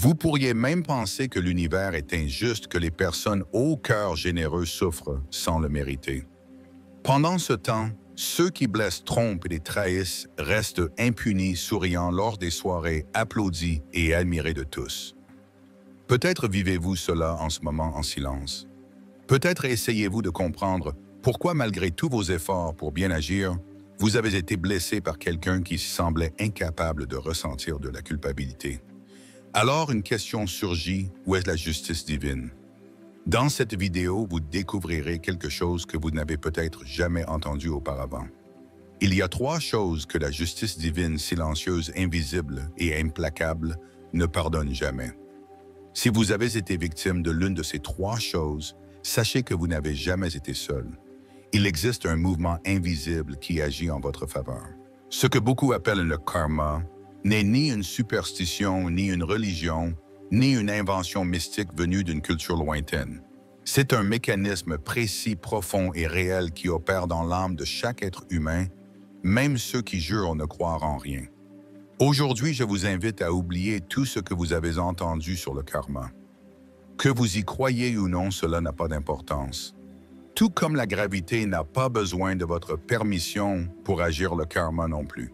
Vous pourriez même penser que l'univers est injuste, que les personnes au cœur généreux souffrent sans le mériter. Pendant ce temps, ceux qui blessent, trompent et les trahissent restent impunis, souriant lors des soirées, applaudis et admirés de tous. Peut-être vivez-vous cela en ce moment en silence. Peut-être essayez-vous de comprendre pourquoi, malgré tous vos efforts pour bien agir, vous avez été blessé par quelqu'un qui semblait incapable de ressentir de la culpabilité. Alors une question surgit, où est la justice divine? Dans cette vidéo, vous découvrirez quelque chose que vous n'avez peut-être jamais entendu auparavant. Il y a 3 choses que la justice divine silencieuse, invisible et implacable ne pardonne jamais. Si vous avez été victime de l'une de ces 3 choses, sachez que vous n'avez jamais été seul. Il existe un mouvement invisible qui agit en votre faveur. Ce que beaucoup appellent le karma n'est ni une superstition, ni une religion, ni une invention mystique venue d'une culture lointaine. C'est un mécanisme précis, profond et réel qui opère dans l'âme de chaque être humain, même ceux qui jurent ne croire en rien. Aujourd'hui, je vous invite à oublier tout ce que vous avez entendu sur le karma. Que vous y croyez ou non, cela n'a pas d'importance. Tout comme la gravité n'a pas besoin de votre permission pour agir, le karma non plus.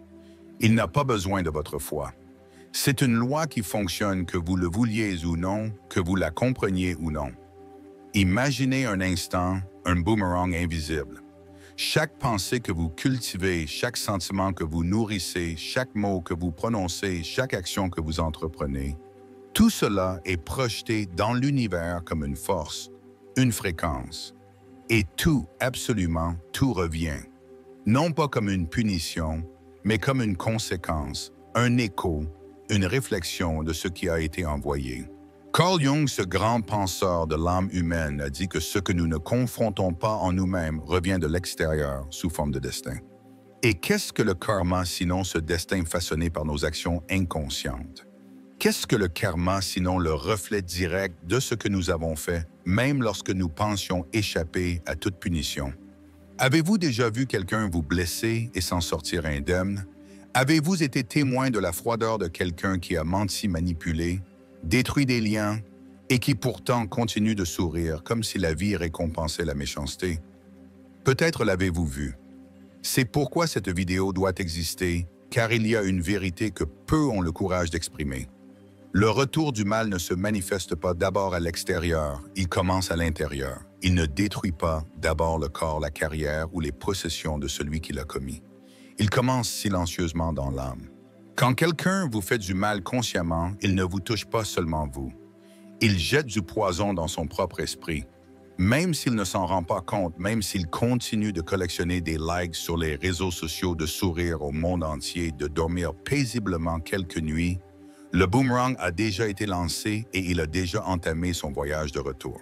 Il n'a pas besoin de votre foi. C'est une loi qui fonctionne que vous le vouliez ou non, que vous la compreniez ou non. Imaginez un instant un boomerang invisible. Chaque pensée que vous cultivez, chaque sentiment que vous nourrissez, chaque mot que vous prononcez, chaque action que vous entreprenez, tout cela est projeté dans l'univers comme une force, une fréquence. Et tout, absolument tout revient. Non pas comme une punition, mais comme une conséquence, un écho, une réflexion de ce qui a été envoyé. Carl Jung, ce grand penseur de l'âme humaine, a dit que ce que nous ne confrontons pas en nous-mêmes revient de l'extérieur sous forme de destin. Et qu'est-ce que le karma sinon ce destin façonné par nos actions inconscientes? Qu'est-ce que le karma sinon le reflet direct de ce que nous avons fait, même lorsque nous pensions échapper à toute punition? Avez-vous déjà vu quelqu'un vous blesser et s'en sortir indemne? Avez-vous été témoin de la froideur de quelqu'un qui a menti, manipulé, détruit des liens et qui pourtant continue de sourire comme si la vie récompensait la méchanceté? Peut-être l'avez-vous vu. C'est pourquoi cette vidéo doit exister, car il y a une vérité que peu ont le courage d'exprimer. Le retour du mal ne se manifeste pas d'abord à l'extérieur, il commence à l'intérieur. Il ne détruit pas d'abord le corps, la carrière ou les possessions de celui qui l'a commis. Il commence silencieusement dans l'âme. Quand quelqu'un vous fait du mal consciemment, il ne vous touche pas seulement vous. Il jette du poison dans son propre esprit. Même s'il ne s'en rend pas compte, même s'il continue de collectionner des likes sur les réseaux sociaux, de sourire au monde entier, de dormir paisiblement quelques nuits, le boomerang a déjà été lancé et il a déjà entamé son voyage de retour.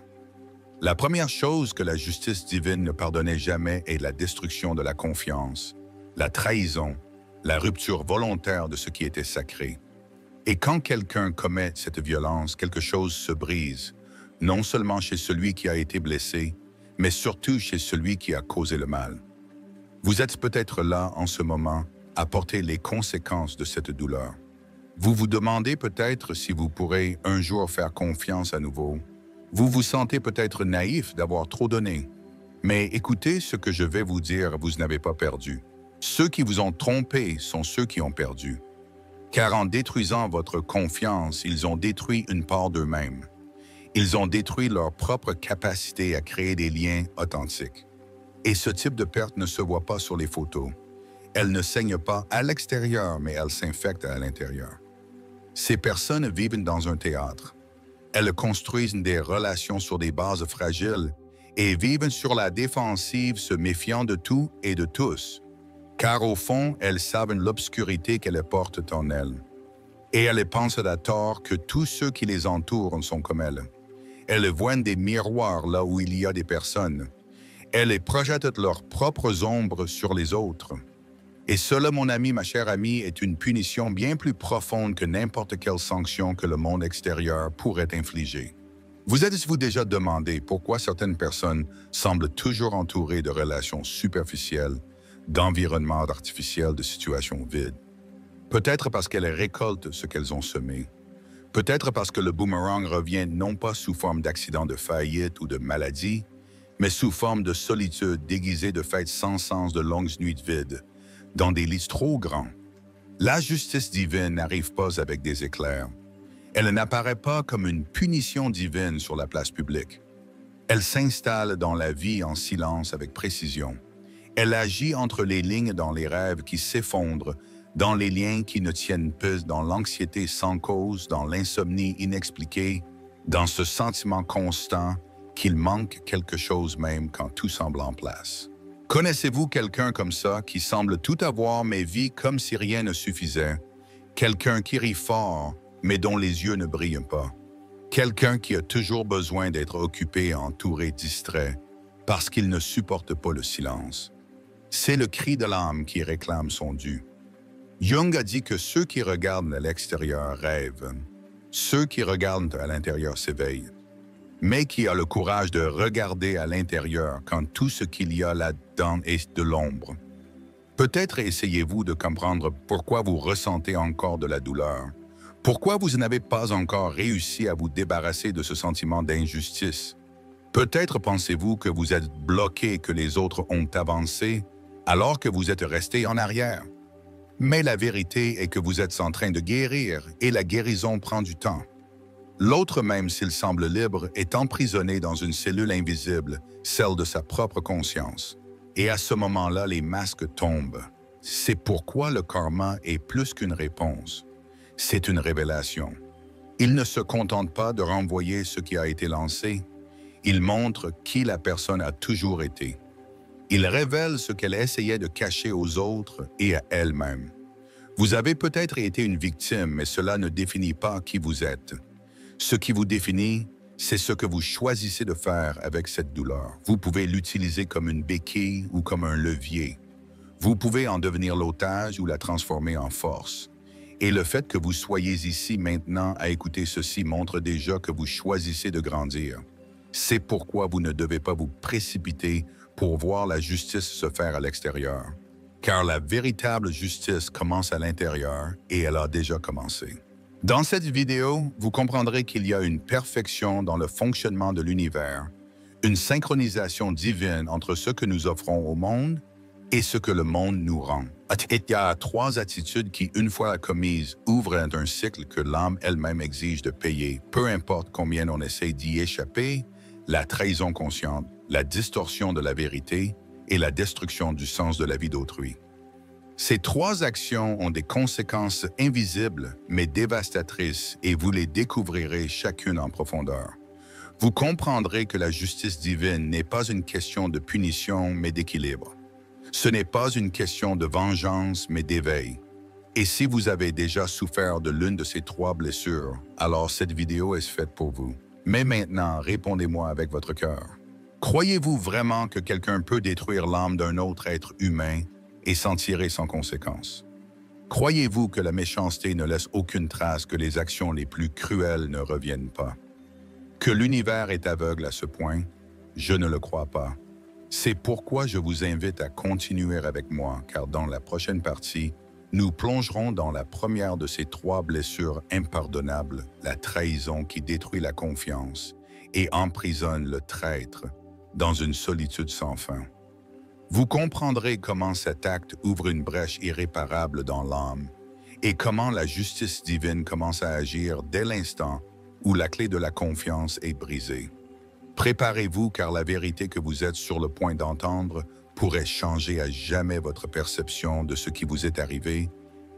La première chose que la justice divine ne pardonnait jamais est la destruction de la confiance, la trahison, la rupture volontaire de ce qui était sacré. Et quand quelqu'un commet cette violence, quelque chose se brise, non seulement chez celui qui a été blessé, mais surtout chez celui qui a causé le mal. Vous êtes peut-être là en ce moment à porter les conséquences de cette douleur. Vous vous demandez peut-être si vous pourrez un jour faire confiance à nouveau. Vous vous sentez peut-être naïf d'avoir trop donné. Mais écoutez ce que je vais vous dire, vous n'avez pas perdu. Ceux qui vous ont trompé sont ceux qui ont perdu. Car en détruisant votre confiance, ils ont détruit une part d'eux-mêmes. Ils ont détruit leur propre capacité à créer des liens authentiques. Et ce type de perte ne se voit pas sur les photos. Elle ne saigne pas à l'extérieur, mais elle s'infecte à l'intérieur. Ces personnes vivent dans un théâtre. Elles construisent des relations sur des bases fragiles et vivent sur la défensive, se méfiant de tout et de tous. Car au fond, elles savent l'obscurité qu'elles portent en elles. Et elles pensent à tort que tous ceux qui les entourent sont comme elles. Elles voient des miroirs là où il y a des personnes. Elles projettent leurs propres ombres sur les autres. Et cela, mon ami, ma chère amie, est une punition bien plus profonde que n'importe quelle sanction que le monde extérieur pourrait infliger. Vous êtes-vous déjà demandé pourquoi certaines personnes semblent toujours entourées de relations superficielles, d'environnements artificiels, de situations vides? Peut-être parce qu'elles récoltent ce qu'elles ont semé. Peut-être parce que le boomerang revient non pas sous forme d'accident de faillite ou de maladie, mais sous forme de solitude déguisée de fêtes sans sens de longues nuits vides, dans des lits trop grands. La justice divine n'arrive pas avec des éclairs. Elle n'apparaît pas comme une punition divine sur la place publique. Elle s'installe dans la vie en silence avec précision. Elle agit entre les lignes dans les rêves qui s'effondrent, dans les liens qui ne tiennent plus, dans l'anxiété sans cause, dans l'insomnie inexpliquée, dans ce sentiment constant qu'il manque quelque chose même quand tout semble en place. Connaissez-vous quelqu'un comme ça qui semble tout avoir mais vit comme si rien ne suffisait? Quelqu'un qui rit fort mais dont les yeux ne brillent pas? Quelqu'un qui a toujours besoin d'être occupé, entouré, distrait, parce qu'il ne supporte pas le silence. C'est le cri de l'âme qui réclame son dû. Jung a dit que ceux qui regardent à l'extérieur rêvent, ceux qui regardent à l'intérieur s'éveillent. Mais qui a le courage de regarder à l'intérieur quand tout ce qu'il y a là-dedans est de l'ombre? Peut-être essayez-vous de comprendre pourquoi vous ressentez encore de la douleur. Pourquoi vous n'avez pas encore réussi à vous débarrasser de ce sentiment d'injustice? Peut-être pensez-vous que vous êtes bloqué, que les autres ont avancé, alors que vous êtes resté en arrière. Mais la vérité est que vous êtes en train de guérir et la guérison prend du temps. L'autre, même s'il semble libre, est emprisonné dans une cellule invisible, celle de sa propre conscience. Et à ce moment-là, les masques tombent. C'est pourquoi le karma est plus qu'une réponse. C'est une révélation. Il ne se contente pas de renvoyer ce qui a été lancé. Il montre qui la personne a toujours été. Il révèle ce qu'elle essayait de cacher aux autres et à elle-même. Vous avez peut-être été une victime, mais cela ne définit pas qui vous êtes. Ce qui vous définit, c'est ce que vous choisissez de faire avec cette douleur. Vous pouvez l'utiliser comme une béquille ou comme un levier. Vous pouvez en devenir l'otage ou la transformer en force. Et le fait que vous soyez ici maintenant à écouter ceci montre déjà que vous choisissez de grandir. C'est pourquoi vous ne devez pas vous précipiter pour voir la justice se faire à l'extérieur. Car la véritable justice commence à l'intérieur et elle a déjà commencé. Dans cette vidéo, vous comprendrez qu'il y a une perfection dans le fonctionnement de l'univers, une synchronisation divine entre ce que nous offrons au monde et ce que le monde nous rend. Il y a 3 attitudes qui, une fois commises, ouvrent un cycle que l'âme elle-même exige de payer, peu importe combien on essaie d'y échapper: la trahison consciente, la distorsion de la vérité et la destruction du sens de la vie d'autrui. Ces 3 actions ont des conséquences invisibles mais dévastatrices et vous les découvrirez chacune en profondeur. Vous comprendrez que la justice divine n'est pas une question de punition mais d'équilibre. Ce n'est pas une question de vengeance mais d'éveil. Et si vous avez déjà souffert de l'une de ces 3 blessures, alors cette vidéo est faite pour vous. Mais maintenant, répondez-moi avec votre cœur. Croyez-vous vraiment que quelqu'un peut détruire l'âme d'un autre être humain et s'en tirer sans conséquence? Croyez-vous que la méchanceté ne laisse aucune trace, que les actions les plus cruelles ne reviennent pas? Que l'univers est aveugle à ce point? Je ne le crois pas. C'est pourquoi je vous invite à continuer avec moi, car dans la prochaine partie, nous plongerons dans la première de ces 3 blessures impardonnables, la trahison qui détruit la confiance et emprisonne le traître dans une solitude sans fin. Vous comprendrez comment cet acte ouvre une brèche irréparable dans l'âme et comment la justice divine commence à agir dès l'instant où la clé de la confiance est brisée. Préparez-vous, car la vérité que vous êtes sur le point d'entendre pourrait changer à jamais votre perception de ce qui vous est arrivé,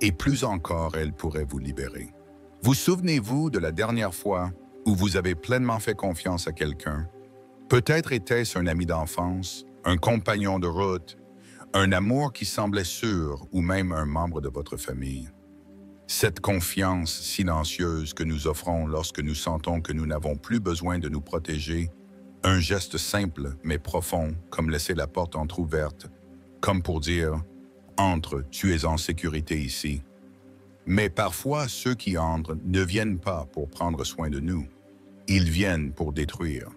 et plus encore, elle pourrait vous libérer. Vous souvenez-vous de la dernière fois où vous avez pleinement fait confiance à quelqu'un? Peut-être était-ce un ami d'enfance, un compagnon de route, un amour qui semblait sûr ou même un membre de votre famille. Cette confiance silencieuse que nous offrons lorsque nous sentons que nous n'avons plus besoin de nous protéger, un geste simple mais profond, comme laisser la porte entrouverte, comme pour dire « Entre, tu es en sécurité ici ». Mais parfois, ceux qui entrent ne viennent pas pour prendre soin de nous, ils viennent pour détruire.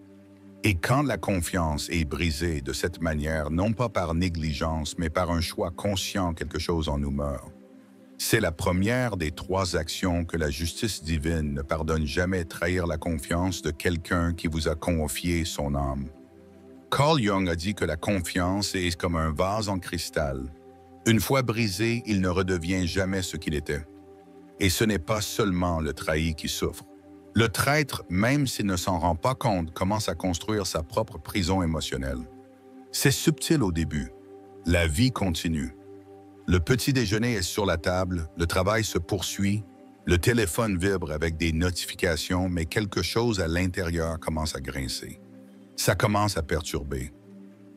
Et quand la confiance est brisée de cette manière, non pas par négligence, mais par un choix conscient, quelque chose en nous meurt. C'est la première des 3 actions que la justice divine ne pardonne jamais: trahir la confiance de quelqu'un qui vous a confié son âme. Carl Jung a dit que la confiance est comme un vase en cristal. Une fois brisé, il ne redevient jamais ce qu'il était. Et ce n'est pas seulement le trahi qui souffre. Le traître, même s'il ne s'en rend pas compte, commence à construire sa propre prison émotionnelle. C'est subtil au début. La vie continue. Le petit déjeuner est sur la table, le travail se poursuit, le téléphone vibre avec des notifications, mais quelque chose à l'intérieur commence à grincer. Ça commence à perturber.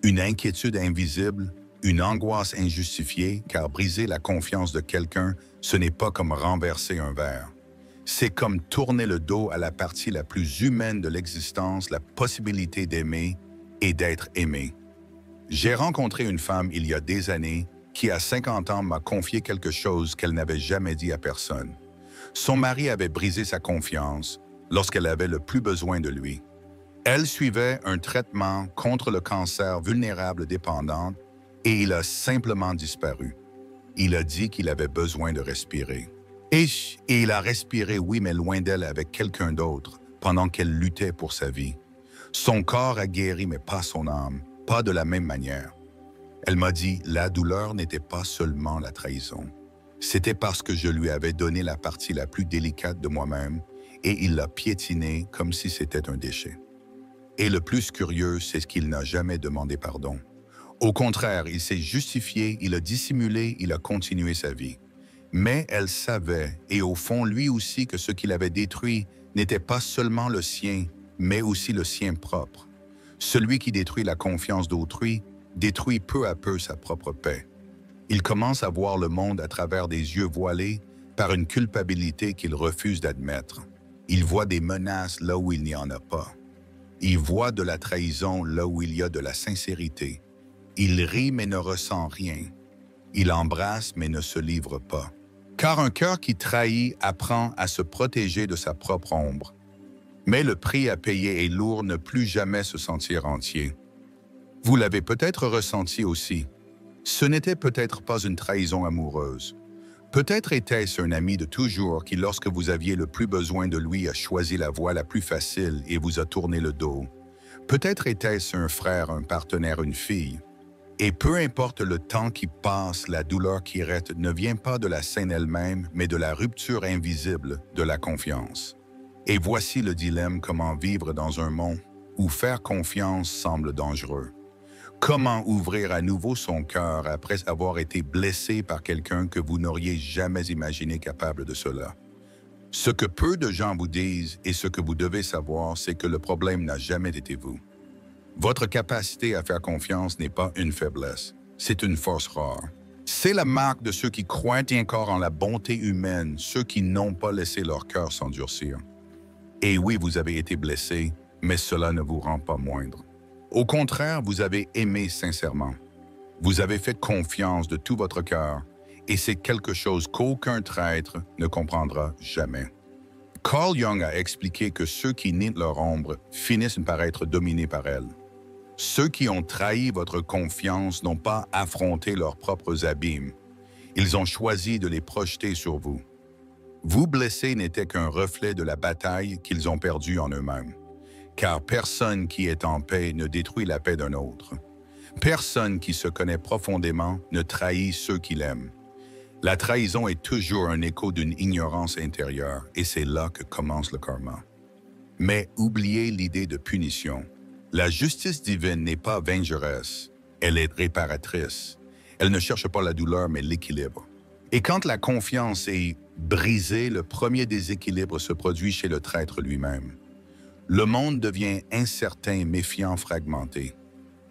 Une inquiétude invisible, une angoisse injustifiée, car briser la confiance de quelqu'un, ce n'est pas comme renverser un verre. C'est comme tourner le dos à la partie la plus humaine de l'existence, la possibilité d'aimer et d'être aimé. J'ai rencontré une femme il y a des années qui, à 50 ans, m'a confié quelque chose qu'elle n'avait jamais dit à personne. Son mari avait brisé sa confiance lorsqu'elle avait le plus besoin de lui. Elle suivait un traitement contre le cancer vulnérable dépendante et il a simplement disparu. Il a dit qu'il avait besoin de respirer. Et il a respiré, oui, mais loin d'elle avec quelqu'un d'autre, pendant qu'elle luttait pour sa vie. Son corps a guéri, mais pas son âme, pas de la même manière. Elle m'a dit, la douleur n'était pas seulement la trahison. C'était parce que je lui avais donné la partie la plus délicate de moi-même et il l'a piétinée comme si c'était un déchet. Et le plus curieux, c'est qu'il n'a jamais demandé pardon. Au contraire, il s'est justifié, il a dissimulé, il a continué sa vie. Mais elle savait, et au fond lui aussi, que ce qu'il avait détruit n'était pas seulement le sien, mais aussi le sien propre. Celui qui détruit la confiance d'autrui détruit peu à peu sa propre paix. Il commence à voir le monde à travers des yeux voilés par une culpabilité qu'il refuse d'admettre. Il voit des menaces là où il n'y en a pas. Il voit de la trahison là où il y a de la sincérité. Il rit mais ne ressent rien. Il embrasse mais ne se livre pas. Car un cœur qui trahit apprend à se protéger de sa propre ombre. Mais le prix à payer est lourd, ne plus jamais se sentir entier. Vous l'avez peut-être ressenti aussi. Ce n'était peut-être pas une trahison amoureuse. Peut-être était-ce un ami de toujours qui, lorsque vous aviez le plus besoin de lui, a choisi la voie la plus facile et vous a tourné le dos. Peut-être était-ce un frère, un partenaire, une fille. Et peu importe le temps qui passe, la douleur qui reste ne vient pas de la scène elle-même, mais de la rupture invisible de la confiance. Et voici le dilemme: comment vivre dans un monde où faire confiance semble dangereux? Comment ouvrir à nouveau son cœur après avoir été blessé par quelqu'un que vous n'auriez jamais imaginé capable de cela? Ce que peu de gens vous disent et ce que vous devez savoir, c'est que le problème n'a jamais été vous. Votre capacité à faire confiance n'est pas une faiblesse, c'est une force rare. C'est la marque de ceux qui croient encore en la bonté humaine, ceux qui n'ont pas laissé leur cœur s'endurcir. Et oui, vous avez été blessé, mais cela ne vous rend pas moindre. Au contraire, vous avez aimé sincèrement. Vous avez fait confiance de tout votre cœur, et c'est quelque chose qu'aucun traître ne comprendra jamais. Carl Jung a expliqué que ceux qui nient leur ombre finissent par être dominés par elle. Ceux qui ont trahi votre confiance n'ont pas affronté leurs propres abîmes. Ils ont choisi de les projeter sur vous. Vous blessés n'étaient qu'un reflet de la bataille qu'ils ont perdue en eux-mêmes. Car personne qui est en paix ne détruit la paix d'un autre. Personne qui se connaît profondément ne trahit ceux qu'il aime. La trahison est toujours un écho d'une ignorance intérieure, et c'est là que commence le karma. Mais oubliez l'idée de punition. La justice divine n'est pas vengeresse, elle est réparatrice. Elle ne cherche pas la douleur, mais l'équilibre. Et quand la confiance est brisée, le premier déséquilibre se produit chez le traître lui-même. Le monde devient incertain, méfiant, fragmenté.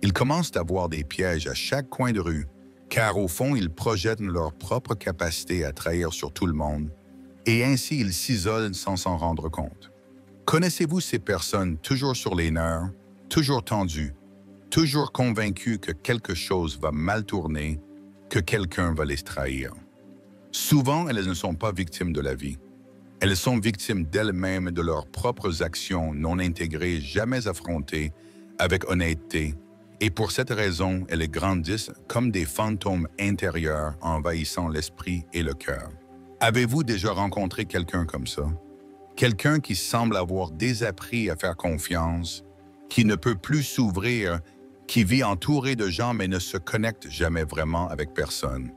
Ils commencent à voir des pièges à chaque coin de rue, car au fond, ils projettent leur propre capacité à trahir sur tout le monde, et ainsi ils s'isolent sans s'en rendre compte. Connaissez-vous ces personnes toujours sur les nerfs, toujours tendues, toujours convaincues que quelque chose va mal tourner, que quelqu'un va les trahir? Souvent, elles ne sont pas victimes de la vie. Elles sont victimes d'elles-mêmes, de leurs propres actions non intégrées, jamais affrontées avec honnêteté, et pour cette raison, elles grandissent comme des fantômes intérieurs envahissant l'esprit et le cœur. Avez-vous déjà rencontré quelqu'un comme ça? Quelqu'un qui semble avoir désappris à faire confiance, qui ne peut plus s'ouvrir, qui vit entouré de gens mais ne se connecte jamais vraiment avec personne.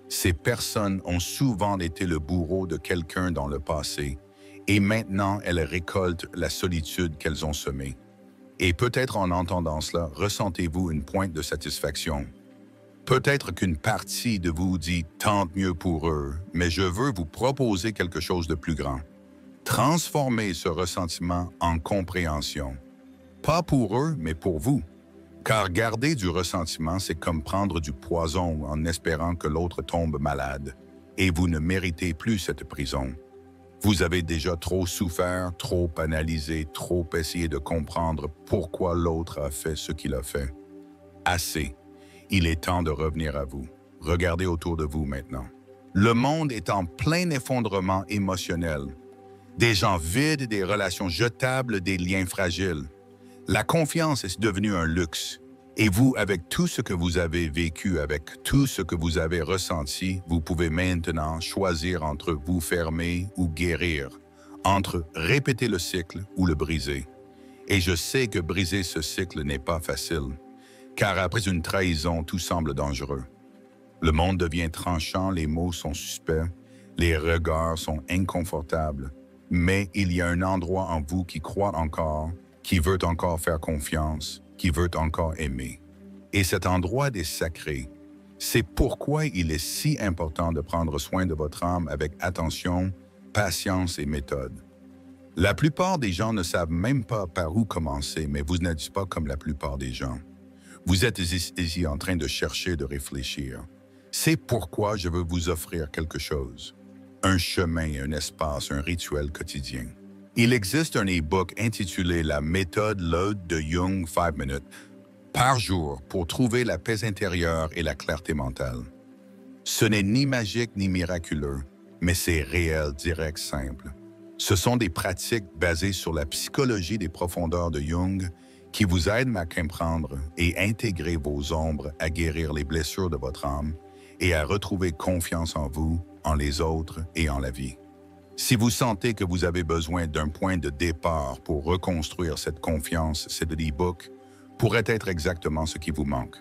Ces personnes ont souvent été le bourreau de quelqu'un dans le passé et maintenant elles récoltent la solitude qu'elles ont semée. Et peut-être en entendant cela, ressentez-vous une pointe de satisfaction. Peut-être qu'une partie de vous dit « tant mieux pour eux », mais je veux vous proposer quelque chose de plus grand. Transformez ce ressentiment en compréhension. Pas pour eux, mais pour vous. Car garder du ressentiment, c'est comme prendre du poison en espérant que l'autre tombe malade. Et vous ne méritez plus cette prison. Vous avez déjà trop souffert, trop analysé, trop essayé de comprendre pourquoi l'autre a fait ce qu'il a fait. Assez. Il est temps de revenir à vous. Regardez autour de vous maintenant. Le monde est en plein effondrement émotionnel. Des gens vides, des relations jetables, des liens fragiles. La confiance est devenue un luxe. Et vous, avec tout ce que vous avez vécu, avec tout ce que vous avez ressenti, vous pouvez maintenant choisir entre vous fermer ou guérir, entre répéter le cycle ou le briser. Et je sais que briser ce cycle n'est pas facile, car après une trahison, tout semble dangereux. Le monde devient tranchant, les mots sont suspects, les regards sont inconfortables, mais il y a un endroit en vous qui croit encore, qui veut encore faire confiance, qui veut encore aimer. Et cet endroit est sacré. C'est pourquoi il est si important de prendre soin de votre âme avec attention, patience et méthode. La plupart des gens ne savent même pas par où commencer, mais vous n'êtes pas comme la plupart des gens. Vous êtes ici en train de chercher, de réfléchir. C'est pourquoi je veux vous offrir quelque chose. Un chemin, un espace, un rituel quotidien. Il existe un e-book intitulé « La méthode LODE de Jung 5 minutes » par jour pour trouver la paix intérieure et la clarté mentale. Ce n'est ni magique ni miraculeux, mais c'est réel, direct, simple. Ce sont des pratiques basées sur la psychologie des profondeurs de Jung qui vous aident à comprendre et intégrer vos ombres, à guérir les blessures de votre âme et à retrouver confiance en vous, en les autres et en la vie. Si vous sentez que vous avez besoin d'un point de départ pour reconstruire cette confiance, cet e-book pourrait être exactement ce qui vous manque.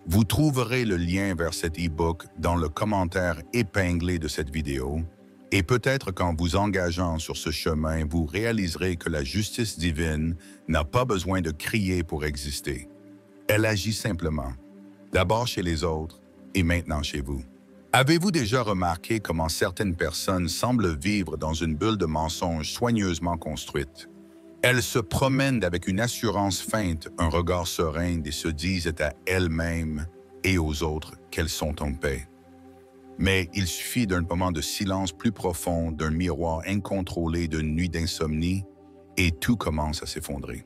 Vous trouverez le lien vers cet e-book dans le commentaire épinglé de cette vidéo et peut-être qu'en vous engageant sur ce chemin, vous réaliserez que la justice divine n'a pas besoin de crier pour exister. Elle agit simplement, d'abord chez les autres et maintenant chez vous. Avez-vous déjà remarqué comment certaines personnes semblent vivre dans une bulle de mensonges soigneusement construite? Elles se promènent avec une assurance feinte, un regard serein et se disent à elles-mêmes et aux autres qu'elles sont en paix. Mais il suffit d'un moment de silence plus profond, d'un miroir incontrôlé, d'une nuit d'insomnie, et tout commence à s'effondrer.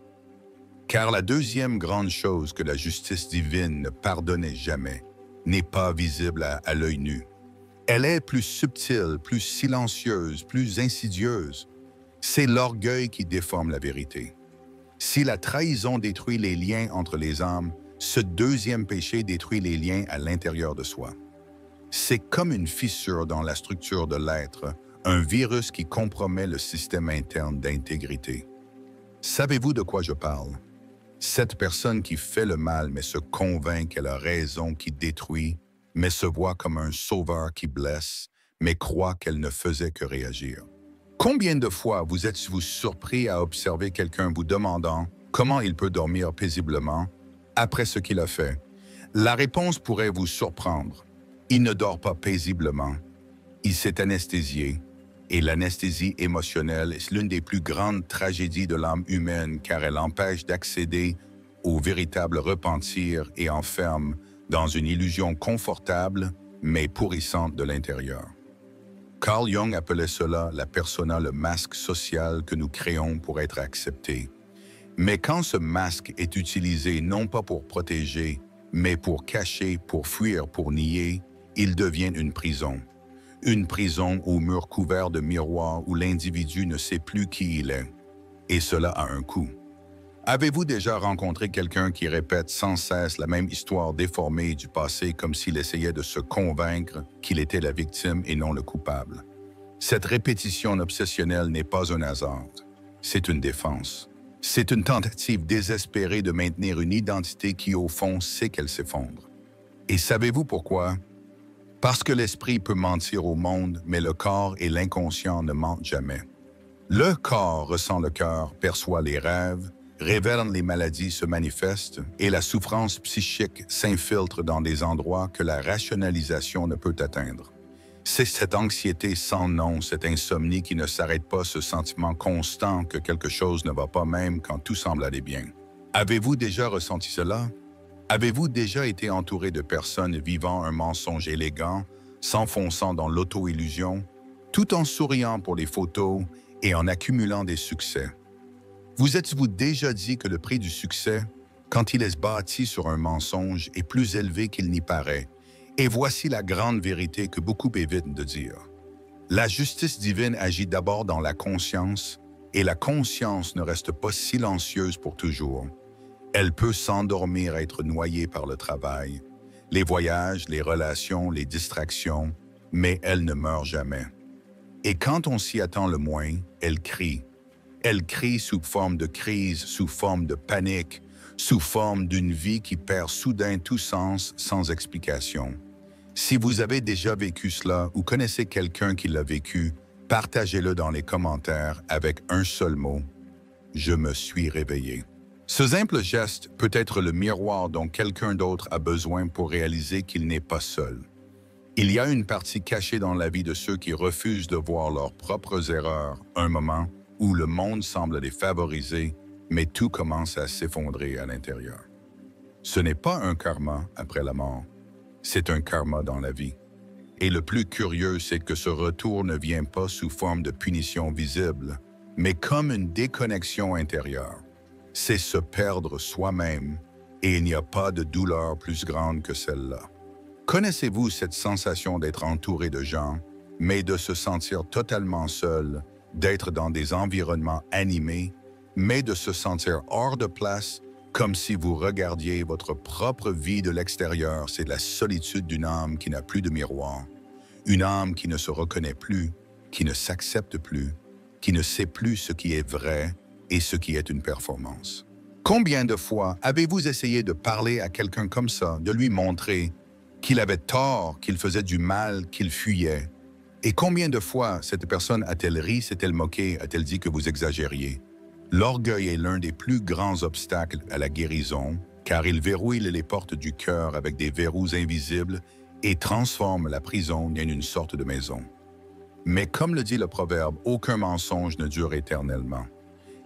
Car la deuxième grande chose que la justice divine ne pardonnait jamais n'est pas visible à l'œil nu. Elle est plus subtile, plus silencieuse, plus insidieuse. C'est l'orgueil qui déforme la vérité. Si la trahison détruit les liens entre les âmes, ce deuxième péché détruit les liens à l'intérieur de soi. C'est comme une fissure dans la structure de l'être, un virus qui compromet le système interne d'intégrité. Savez-vous de quoi je parle? Cette personne qui fait le mal mais se convainc qu'elle a raison, qui détruit, mais se voit comme un sauveur qui blesse, mais croit qu'elle ne faisait que réagir. Combien de fois vous êtes-vous surpris à observer quelqu'un vous demandant comment il peut dormir paisiblement après ce qu'il a fait? La réponse pourrait vous surprendre. Il ne dort pas paisiblement. Il s'est anesthésié. Et l'anesthésie émotionnelle est l'une des plus grandes tragédies de l'âme humaine car elle empêche d'accéder au véritable repentir et enferme dans une illusion confortable mais pourrissante de l'intérieur. Carl Jung appelait cela la persona, le masque social que nous créons pour être acceptés. Mais quand ce masque est utilisé non pas pour protéger, mais pour cacher, pour fuir, pour nier, il devient une prison. Une prison aux murs couverts de miroirs où l'individu ne sait plus qui il est. Et cela a un coût. Avez-vous déjà rencontré quelqu'un qui répète sans cesse la même histoire déformée du passé comme s'il essayait de se convaincre qu'il était la victime et non le coupable? Cette répétition obsessionnelle n'est pas un hasard, c'est une défense. C'est une tentative désespérée de maintenir une identité qui, au fond, sait qu'elle s'effondre. Et savez-vous pourquoi? Parce que l'esprit peut mentir au monde, mais le corps et l'inconscient ne mentent jamais. Le corps ressent le cœur, perçoit les rêves, révèle les maladies se manifestent et la souffrance psychique s'infiltre dans des endroits que la rationalisation ne peut atteindre. C'est cette anxiété sans nom, cette insomnie qui ne s'arrête pas, ce sentiment constant que quelque chose ne va pas même quand tout semble aller bien. Avez-vous déjà ressenti cela? Avez-vous déjà été entouré de personnes vivant un mensonge élégant, s'enfonçant dans l'auto-illusion, tout en souriant pour les photos et en accumulant des succès? Vous êtes-vous déjà dit que le prix du succès, quand il est bâti sur un mensonge, est plus élevé qu'il n'y paraît? Et voici la grande vérité que beaucoup évitent de dire. La justice divine agit d'abord dans la conscience, et la conscience ne reste pas silencieuse pour toujours. Elle peut s'endormir, être noyée par le travail, les voyages, les relations, les distractions, mais elle ne meurt jamais. Et quand on s'y attend le moins, elle crie. Elle crie sous forme de crise, sous forme de panique, sous forme d'une vie qui perd soudain tout sens sans explication. Si vous avez déjà vécu cela ou connaissez quelqu'un qui l'a vécu, partagez-le dans les commentaires avec un seul mot « Je me suis réveillé ». Ce simple geste peut être le miroir dont quelqu'un d'autre a besoin pour réaliser qu'il n'est pas seul. Il y a une partie cachée dans la vie de ceux qui refusent de voir leurs propres erreurs, un moment où le monde semble les favoriser, mais tout commence à s'effondrer à l'intérieur. Ce n'est pas un karma après la mort, c'est un karma dans la vie. Et le plus curieux, c'est que ce retour ne vient pas sous forme de punition visible, mais comme une déconnexion intérieure. C'est se perdre soi-même, et il n'y a pas de douleur plus grande que celle-là. Connaissez-vous cette sensation d'être entouré de gens, mais de se sentir totalement seul, d'être dans des environnements animés, mais de se sentir hors de place, comme si vous regardiez votre propre vie de l'extérieur? C'est la solitude d'une âme qui n'a plus de miroir, une âme qui ne se reconnaît plus, qui ne s'accepte plus, qui ne sait plus ce qui est vrai et ce qui est une performance. Combien de fois avez-vous essayé de parler à quelqu'un comme ça, de lui montrer qu'il avait tort, qu'il faisait du mal, qu'il fuyait? Et combien de fois cette personne a-t-elle ri, s'est-elle moquée, a-t-elle dit que vous exagériez? L'orgueil est l'un des plus grands obstacles à la guérison, car il verrouille les portes du cœur avec des verrous invisibles et transforme la prison en une sorte de maison. Mais comme le dit le proverbe, aucun mensonge ne dure éternellement.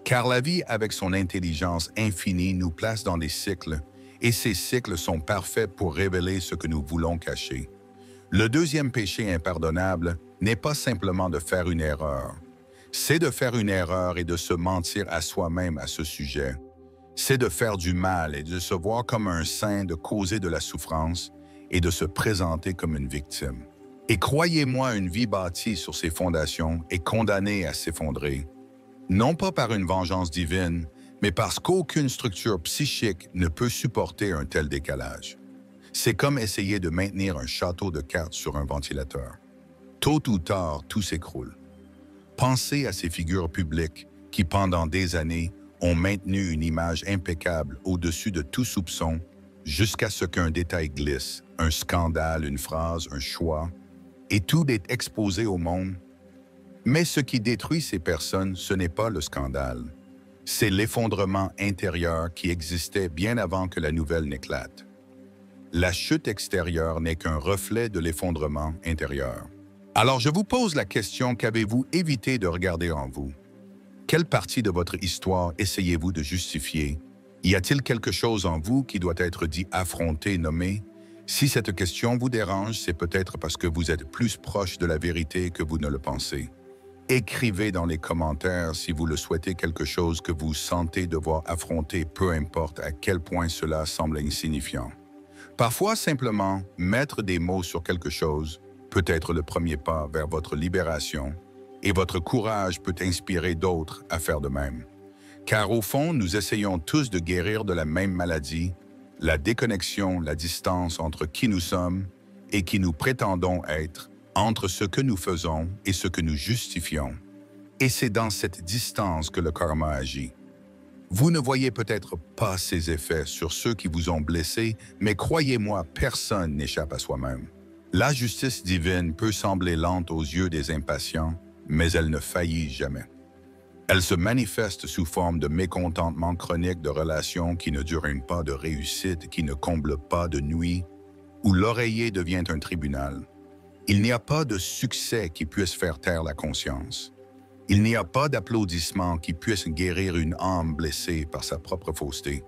Car la vie, avec son intelligence infinie, nous place dans des cycles, et ces cycles sont parfaits pour révéler ce que nous voulons cacher. Le deuxième péché impardonnable n'est pas simplement de faire une erreur. C'est de faire une erreur et de se mentir à soi-même à ce sujet. C'est de faire du mal et de se voir comme un saint, de causer de la souffrance et de se présenter comme une victime. Et croyez-moi, une vie bâtie sur ces fondations est condamnée à s'effondrer. Non pas par une vengeance divine, mais parce qu'aucune structure psychique ne peut supporter un tel décalage. C'est comme essayer de maintenir un château de cartes sur un ventilateur. Tôt ou tard, tout s'écroule. Pensez à ces figures publiques qui, pendant des années, ont maintenu une image impeccable au-dessus de tout soupçon jusqu'à ce qu'un détail glisse, un scandale, une phrase, un choix, et tout est exposé au monde. Mais ce qui détruit ces personnes, ce n'est pas le scandale. C'est l'effondrement intérieur qui existait bien avant que la nouvelle n'éclate. La chute extérieure n'est qu'un reflet de l'effondrement intérieur. Alors je vous pose la question, qu'avez-vous évité de regarder en vous? Quelle partie de votre histoire essayez-vous de justifier? Y a-t-il quelque chose en vous qui doit être dit, affronté, nommé? Si cette question vous dérange, c'est peut-être parce que vous êtes plus proche de la vérité que vous ne le pensez. Écrivez dans les commentaires si vous le souhaitez quelque chose que vous sentez devoir affronter, peu importe à quel point cela semble insignifiant. Parfois, simplement, mettre des mots sur quelque chose peut être le premier pas vers votre libération, et votre courage peut inspirer d'autres à faire de même. Car au fond, nous essayons tous de guérir de la même maladie, la déconnexion, la distance entre qui nous sommes et qui nous prétendons être, entre ce que nous faisons et ce que nous justifions. Et c'est dans cette distance que le karma agit. Vous ne voyez peut-être pas ses effets sur ceux qui vous ont blessés, mais croyez-moi, personne n'échappe à soi-même. La justice divine peut sembler lente aux yeux des impatients, mais elle ne faillit jamais. Elle se manifeste sous forme de mécontentement chronique de relations qui ne durent pas, de réussite qui ne comblent pas, de nuit, où l'oreiller devient un tribunal. Il n'y a pas de succès qui puisse faire taire la conscience. Il n'y a pas d'applaudissement qui puisse guérir une âme blessée par sa propre fausseté.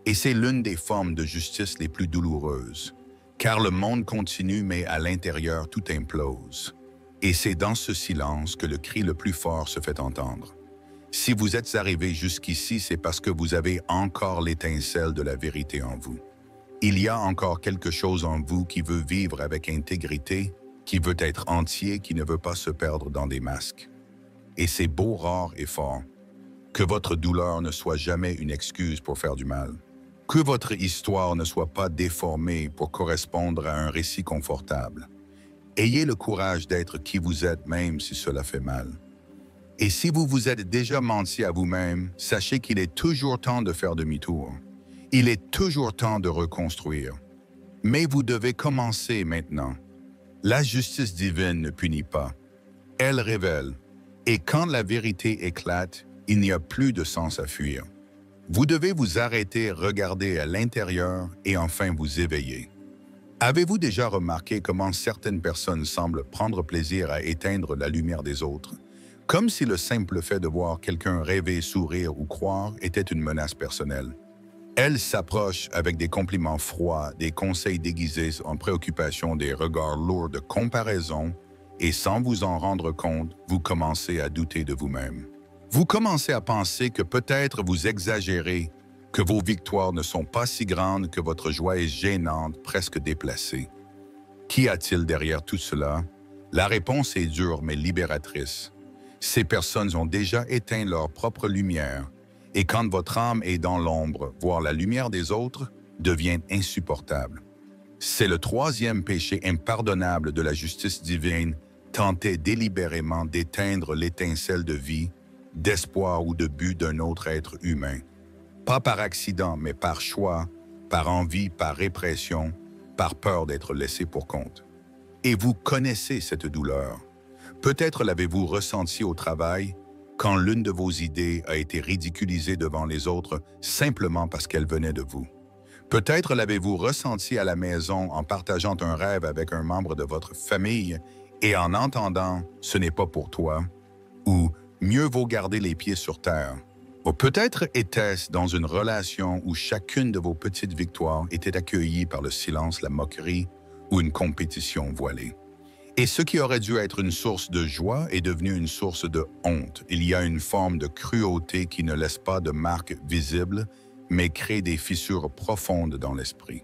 Et c'est l'une des formes de justice les plus douloureuses, car le monde continue mais à l'intérieur tout implose. Et c'est dans ce silence que le cri le plus fort se fait entendre. Si vous êtes arrivé jusqu'ici, c'est parce que vous avez encore l'étincelle de la vérité en vous. Il y a encore quelque chose en vous qui veut vivre avec intégrité, qui veut être entier, qui ne veut pas se perdre dans des masques. Et c'est beau, rare et fort. Que votre douleur ne soit jamais une excuse pour faire du mal. Que votre histoire ne soit pas déformée pour correspondre à un récit confortable. Ayez le courage d'être qui vous êtes même si cela fait mal. Et si vous vous êtes déjà menti à vous-même, sachez qu'il est toujours temps de faire demi-tour. Il est toujours temps de reconstruire. Mais vous devez commencer maintenant. La justice divine ne punit pas. Elle révèle. Et quand la vérité éclate, il n'y a plus de sens à fuir. Vous devez vous arrêter, regarder à l'intérieur et enfin vous éveiller. Avez-vous déjà remarqué comment certaines personnes semblent prendre plaisir à éteindre la lumière des autres? Comme si le simple fait de voir quelqu'un rêver, sourire ou croire était une menace personnelle. Elles s'approchent avec des compliments froids, des conseils déguisés en préoccupation, des regards lourds de comparaison, et sans vous en rendre compte, vous commencez à douter de vous-même. Vous commencez à penser que peut-être vous exagérez, que vos victoires ne sont pas si grandes, que votre joie est gênante, presque déplacée. Qu'y a-t-il derrière tout cela? La réponse est dure mais libératrice. Ces personnes ont déjà éteint leur propre lumière, et quand votre âme est dans l'ombre, voir la lumière des autres devient insupportable. C'est le troisième péché impardonnable de la justice divine, tenter délibérément d'éteindre l'étincelle de vie, d'espoir ou de but d'un autre être humain. Pas par accident, mais par choix, par envie, par répression, par peur d'être laissé pour compte. Et vous connaissez cette douleur. Peut-être l'avez-vous ressenti au travail quand l'une de vos idées a été ridiculisée devant les autres simplement parce qu'elle venait de vous. Peut-être l'avez-vous ressenti à la maison en partageant un rêve avec un membre de votre famille et en entendant « ce n'est pas pour toi » ou « mieux vaut garder les pieds sur terre ». Ou peut-être était-ce dans une relation où chacune de vos petites victoires était accueillie par le silence, la moquerie ou une compétition voilée. Et ce qui aurait dû être une source de joie est devenu une source de honte. Il y a une forme de cruauté qui ne laisse pas de marques visibles, mais crée des fissures profondes dans l'esprit.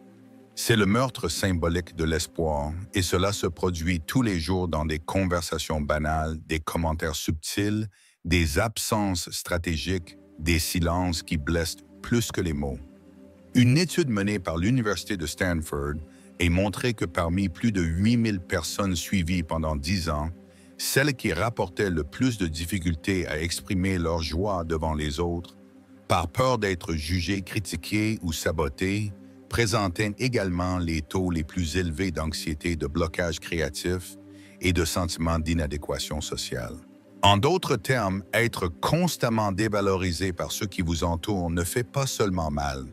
C'est le meurtre symbolique de l'espoir, et cela se produit tous les jours dans des conversations banales, des commentaires subtils, des absences stratégiques, des silences qui blessent plus que les mots. Une étude menée par l'Université de Stanford a montré que parmi plus de 8000 personnes suivies pendant 10 ans, celles qui rapportaient le plus de difficultés à exprimer leur joie devant les autres, par peur d'être jugées, critiquées ou sabotées, présentaient également les taux les plus élevés d'anxiété, de blocage créatif et de sentiments d'inadéquation sociale. En d'autres termes, être constamment dévalorisé par ceux qui vous entourent ne fait pas seulement mal,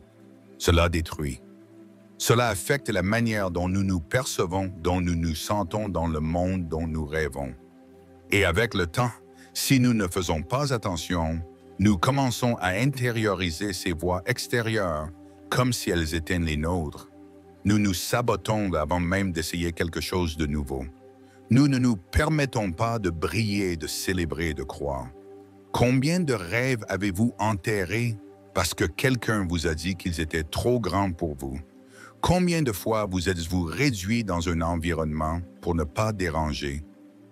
cela détruit. Cela affecte la manière dont nous nous percevons, dont nous nous sentons dans le monde dont nous rêvons. Et avec le temps, si nous ne faisons pas attention, nous commençons à intérioriser ces voix extérieures comme si elles étaient les nôtres. Nous nous sabotons avant même d'essayer quelque chose de nouveau. Nous ne nous permettons pas de briller, de célébrer, de croire. Combien de rêves avez-vous enterrés parce que quelqu'un vous a dit qu'ils étaient trop grands pour vous? Combien de fois vous êtes-vous réduit dans un environnement pour ne pas déranger?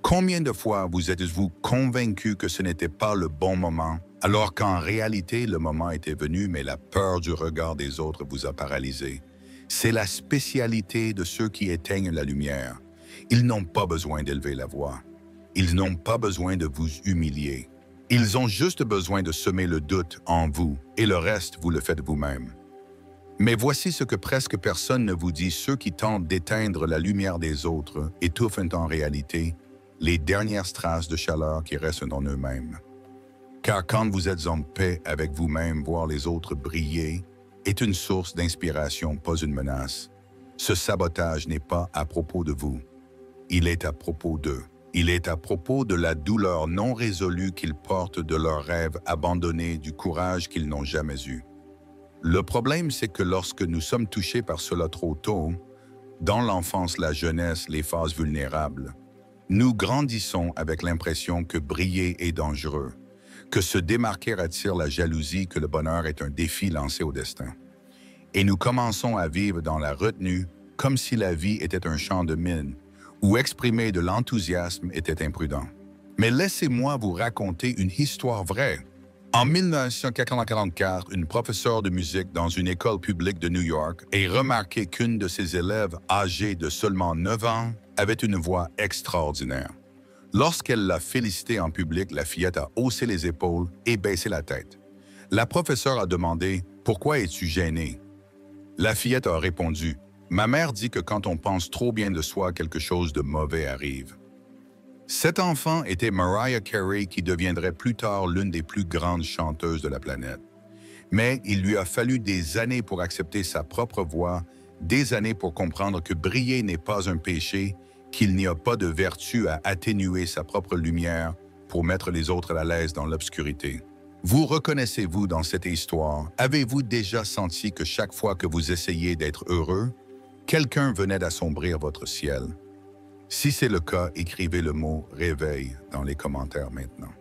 Combien de fois vous êtes-vous convaincu que ce n'était pas le bon moment, alors qu'en réalité le moment était venu, mais la peur du regard des autres vous a paralysé? C'est la spécialité de ceux qui éteignent la lumière. Ils n'ont pas besoin d'élever la voix. Ils n'ont pas besoin de vous humilier. Ils ont juste besoin de semer le doute en vous et le reste, vous le faites vous-même. Mais voici ce que presque personne ne vous dit. Ceux qui tentent d'éteindre la lumière des autres étouffent en réalité les dernières traces de chaleur qui restent en eux-mêmes. Car quand vous êtes en paix avec vous-même, voir les autres briller est une source d'inspiration, pas une menace. Ce sabotage n'est pas à propos de vous. Il est à propos d'eux. Il est à propos de la douleur non résolue qu'ils portent, de leurs rêves abandonnés, du courage qu'ils n'ont jamais eu. Le problème, c'est que lorsque nous sommes touchés par cela trop tôt, dans l'enfance, la jeunesse, les phases vulnérables, nous grandissons avec l'impression que briller est dangereux, que se démarquer attire la jalousie, que le bonheur est un défi lancé au destin. Et nous commençons à vivre dans la retenue comme si la vie était un champ de mines, où exprimer de l'enthousiasme était imprudent. Mais laissez-moi vous raconter une histoire vraie. En 1944, une professeure de musique dans une école publique de New York a remarqué qu'une de ses élèves, âgée de seulement 9 ans, avait une voix extraordinaire. Lorsqu'elle l'a félicitée en public, la fillette a haussé les épaules et baissé la tête. La professeure a demandé « Pourquoi es-tu gênée ?» La fillette a répondu « Ma mère dit que quand on pense trop bien de soi, quelque chose de mauvais arrive. » Cet enfant était Mariah Carey, qui deviendrait plus tard l'une des plus grandes chanteuses de la planète. Mais il lui a fallu des années pour accepter sa propre voix, des années pour comprendre que briller n'est pas un péché, qu'il n'y a pas de vertu à atténuer sa propre lumière pour mettre les autres à l'aise dans l'obscurité. Vous reconnaissez-vous dans cette histoire? Avez-vous déjà senti que chaque fois que vous essayez d'être heureux, quelqu'un venait d'assombrir votre ciel? Si c'est le cas, écrivez le mot « réveil » dans les commentaires maintenant.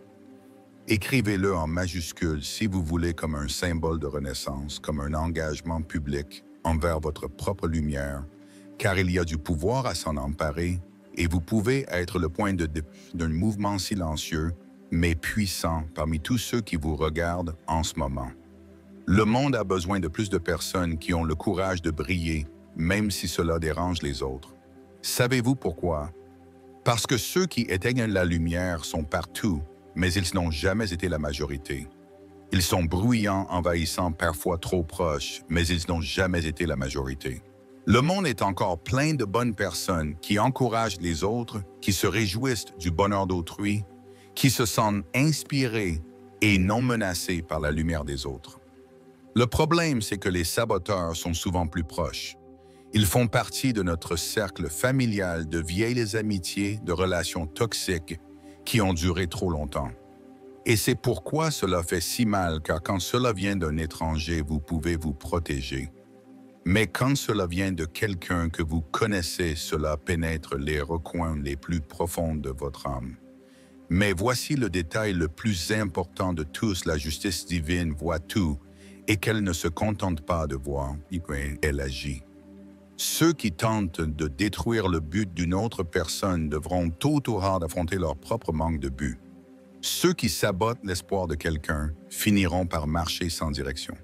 Écrivez-le en majuscule si vous voulez, comme un symbole de renaissance, comme un engagement public envers votre propre lumière, car il y a du pouvoir à s'en emparer et vous pouvez être le point d'un mouvement silencieux, mais puissant parmi tous ceux qui vous regardent en ce moment. Le monde a besoin de plus de personnes qui ont le courage de briller, même si cela dérange les autres. Savez-vous pourquoi? Parce que ceux qui éteignent la lumière sont partout, mais ils n'ont jamais été la majorité. Ils sont bruyants, envahissants, parfois trop proches, mais ils n'ont jamais été la majorité. Le monde est encore plein de bonnes personnes qui encouragent les autres, qui se réjouissent du bonheur d'autrui, qui se sentent inspirés et non menacés par la lumière des autres. Le problème, c'est que les saboteurs sont souvent plus proches. Ils font partie de notre cercle familial, de vieilles amitiés, de relations toxiques qui ont duré trop longtemps. Et c'est pourquoi cela fait si mal, car quand cela vient d'un étranger, vous pouvez vous protéger. Mais quand cela vient de quelqu'un que vous connaissez, cela pénètre les recoins les plus profonds de votre âme. Mais voici le détail le plus important de tous: la justice divine voit tout et qu'elle ne se contente pas de voir, elle agit. Ceux qui tentent de détruire le but d'une autre personne devront tôt ou tard affronter leur propre manque de but. Ceux qui sabotent l'espoir de quelqu'un finiront par marcher sans direction.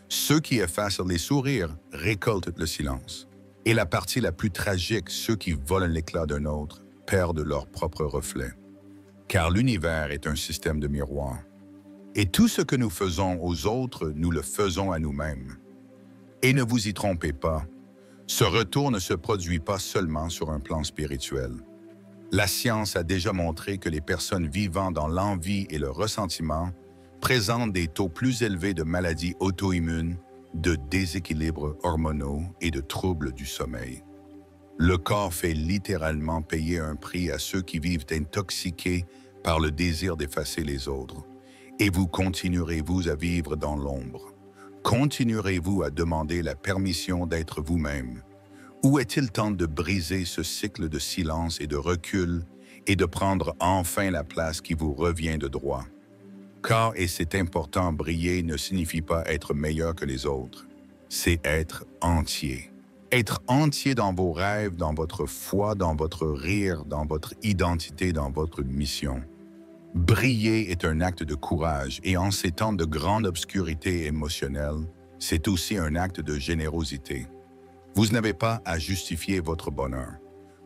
Ceux qui effacent les sourires récoltent le silence. Et la partie la plus tragique, ceux qui volent l'éclat d'un autre perdent leur propre reflet. Car l'univers est un système de miroirs. Et tout ce que nous faisons aux autres, nous le faisons à nous-mêmes. Et ne vous y trompez pas. Ce retour ne se produit pas seulement sur un plan spirituel. La science a déjà montré que les personnes vivant dans l'envie et le ressentiment présentent des taux plus élevés de maladies auto-immunes, de déséquilibres hormonaux et de troubles du sommeil. Le corps fait littéralement payer un prix à ceux qui vivent intoxiqués par le désir d'effacer les autres. Et vous continuerez-vous à vivre dans l'ombre? Continuerez-vous à demander la permission d'être vous-même? Ou est-il temps de briser ce cycle de silence et de recul et de prendre enfin la place qui vous revient de droit? Car, et c'est important, briller ne signifie pas être meilleur que les autres, c'est être entier. Être entier dans vos rêves, dans votre foi, dans votre rire, dans votre identité, dans votre mission. Briller est un acte de courage et en ces temps de grande obscurité émotionnelle, c'est aussi un acte de générosité. Vous n'avez pas à justifier votre bonheur.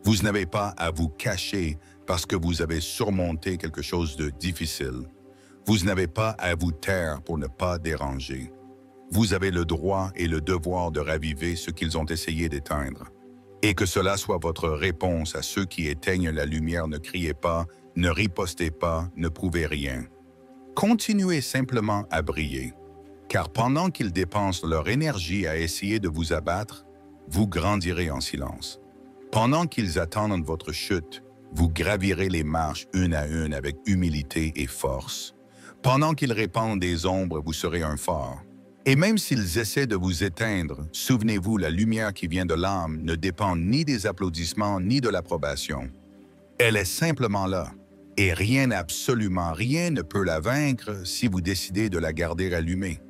Vous n'avez pas à vous cacher parce que vous avez surmonté quelque chose de difficile. Vous n'avez pas à vous taire pour ne pas déranger. Vous avez le droit et le devoir de raviver ce qu'ils ont essayé d'éteindre. Et que cela soit votre réponse à ceux qui éteignent la lumière, ne criez pas, ne ripostez pas, ne prouvez rien. Continuez simplement à briller, car pendant qu'ils dépensent leur énergie à essayer de vous abattre, vous grandirez en silence. Pendant qu'ils attendent votre chute, vous gravirez les marches une à une avec humilité et force. Pendant qu'ils répandent des ombres, vous serez un phare. Et même s'ils essaient de vous éteindre, souvenez-vous, la lumière qui vient de l'âme ne dépend ni des applaudissements ni de l'approbation. Elle est simplement là. Et rien, absolument rien, ne peut la vaincre si vous décidez de la garder allumée.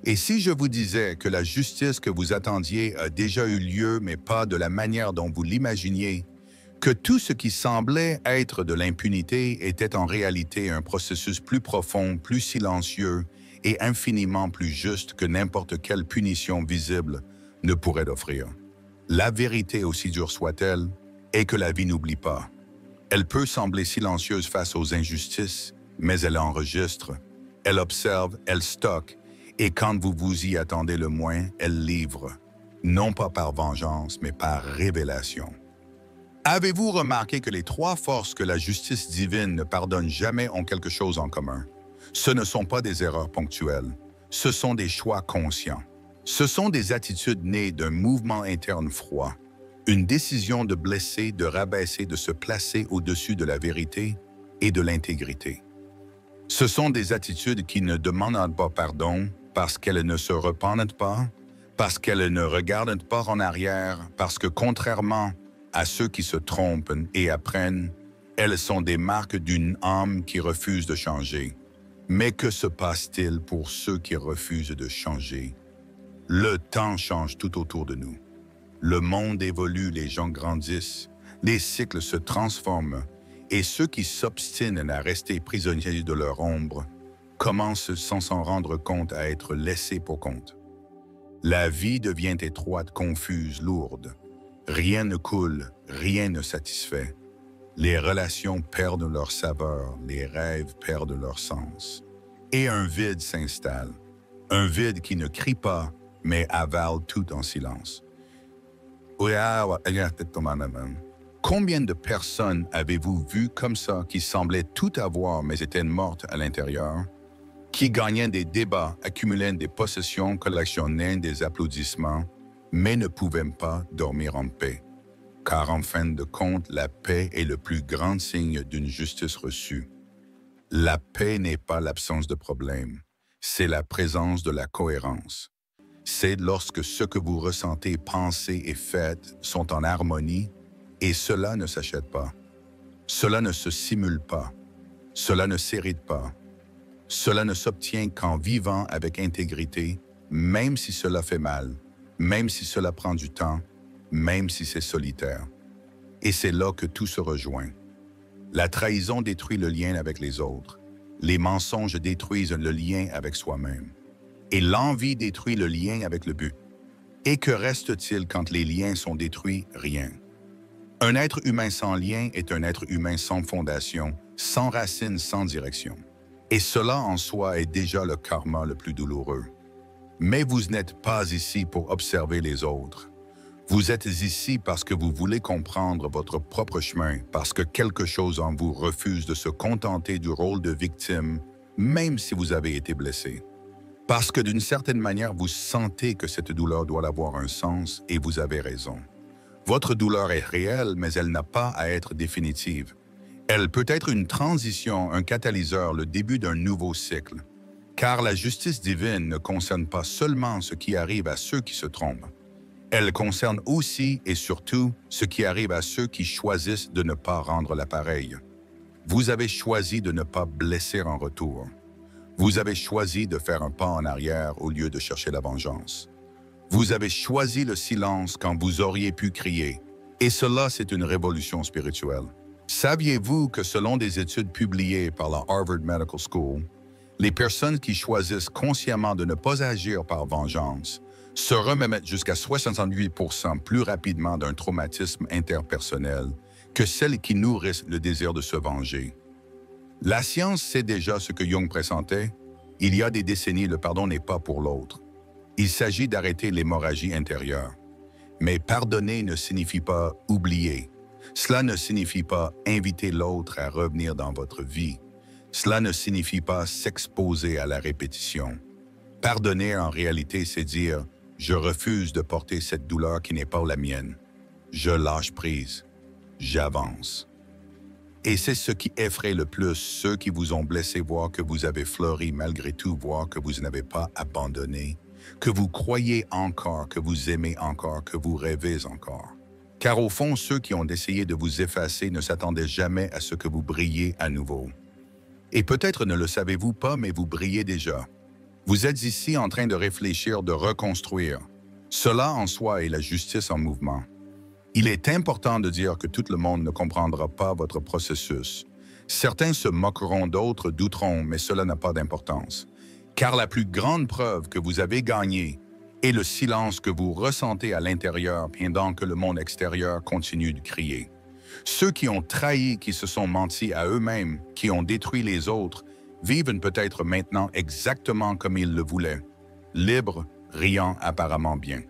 Et si je vous disais que la justice que vous attendiez a déjà eu lieu, mais pas de la manière dont vous l'imaginiez, que tout ce qui semblait être de l'impunité était en réalité un processus plus profond, plus silencieux et infiniment plus juste que n'importe quelle punition visible ne pourrait offrir. La vérité, aussi dure soit-elle, est que la vie n'oublie pas. Elle peut sembler silencieuse face aux injustices, mais elle enregistre, elle observe, elle stocke, et quand vous vous y attendez le moins, elle livre, non pas par vengeance, mais par révélation. Avez-vous remarqué que les trois forces que la justice divine ne pardonne jamais ont quelque chose en commun? Ce ne sont pas des erreurs ponctuelles, ce sont des choix conscients. Ce sont des attitudes nées d'un mouvement interne froid, une décision de blesser, de rabaisser, de se placer au-dessus de la vérité et de l'intégrité. Ce sont des attitudes qui ne demandent pas pardon parce qu'elles ne se repentent pas, parce qu'elles ne regardent pas en arrière, parce que contrairement à ceux qui se trompent et apprennent, elles sont des marques d'une âme qui refuse de changer. Mais que se passe-t-il pour ceux qui refusent de changer? Le temps change tout autour de nous. Le monde évolue, les gens grandissent, les cycles se transforment, et ceux qui s'obstinent à rester prisonniers de leur ombre commencent sans s'en rendre compte à être laissés pour compte. La vie devient étroite, confuse, lourde. Rien ne coule, rien ne satisfait. Les relations perdent leur saveur, les rêves perdent leur sens. Et un vide s'installe, un vide qui ne crie pas, mais avale tout en silence. Combien de personnes avez-vous vu comme ça qui semblaient tout avoir mais étaient mortes à l'intérieur, qui gagnaient des débats, accumulaient des possessions, collectionnaient des applaudissements, mais ne pouvaient pas dormir en paix? Car en fin de compte, la paix est le plus grand signe d'une justice reçue. La paix n'est pas l'absence de problème, c'est la présence de la cohérence. C'est lorsque ce que vous ressentez, pensez et faites sont en harmonie, et cela ne s'achète pas. Cela ne se simule pas. Cela ne s'hérite pas. Cela ne s'obtient qu'en vivant avec intégrité, même si cela fait mal, même si cela prend du temps, même si c'est solitaire. Et c'est là que tout se rejoint. La trahison détruit le lien avec les autres. Les mensonges détruisent le lien avec soi-même. Et l'envie détruit le lien avec le but. Et que reste-t-il quand les liens sont détruits? Rien. Un être humain sans lien est un être humain sans fondation, sans racines, sans direction. Et cela en soi est déjà le karma le plus douloureux. Mais vous n'êtes pas ici pour observer les autres. Vous êtes ici parce que vous voulez comprendre votre propre chemin, parce que quelque chose en vous refuse de se contenter du rôle de victime, même si vous avez été blessé. Parce que d'une certaine manière, vous sentez que cette douleur doit avoir un sens et vous avez raison. Votre douleur est réelle, mais elle n'a pas à être définitive. Elle peut être une transition, un catalyseur, le début d'un nouveau cycle. Car la justice divine ne concerne pas seulement ce qui arrive à ceux qui se trompent. Elle concerne aussi et surtout ce qui arrive à ceux qui choisissent de ne pas rendre l'appareil. Vous avez choisi de ne pas blesser en retour. Vous avez choisi de faire un pas en arrière au lieu de chercher la vengeance. Vous avez choisi le silence quand vous auriez pu crier. Et cela, c'est une révolution spirituelle. Saviez-vous que selon des études publiées par la Harvard Medical School, les personnes qui choisissent consciemment de ne pas agir par vengeance se remettent jusqu'à 68% plus rapidement d'un traumatisme interpersonnel que celles qui nourrissent le désir de se venger. La science sait déjà ce que Jung pressentait. Il y a des décennies, le pardon n'est pas pour l'autre. Il s'agit d'arrêter l'hémorragie intérieure. Mais pardonner ne signifie pas oublier. Cela ne signifie pas inviter l'autre à revenir dans votre vie. Cela ne signifie pas s'exposer à la répétition. Pardonner, en réalité, c'est dire « Je refuse de porter cette douleur qui n'est pas la mienne. Je lâche prise. J'avance. » Et c'est ce qui effraie le plus ceux qui vous ont blessé, voir que vous avez fleuri malgré tout, voir que vous n'avez pas abandonné, que vous croyez encore, que vous aimez encore, que vous rêvez encore. Car au fond, ceux qui ont essayé de vous effacer ne s'attendaient jamais à ce que vous brilliez à nouveau. Et peut-être ne le savez-vous pas, mais vous brillez déjà. Vous êtes ici en train de réfléchir, de reconstruire. Cela en soi est la justice en mouvement. Il est important de dire que tout le monde ne comprendra pas votre processus. Certains se moqueront, d'autres douteront, mais cela n'a pas d'importance. Car la plus grande preuve que vous avez gagné est le silence que vous ressentez à l'intérieur pendant que le monde extérieur continue de crier. Ceux qui ont trahi, qui se sont mentis à eux-mêmes, qui ont détruit les autres, vivent peut-être maintenant exactement comme ils le voulaient, libres, riant apparemment bien.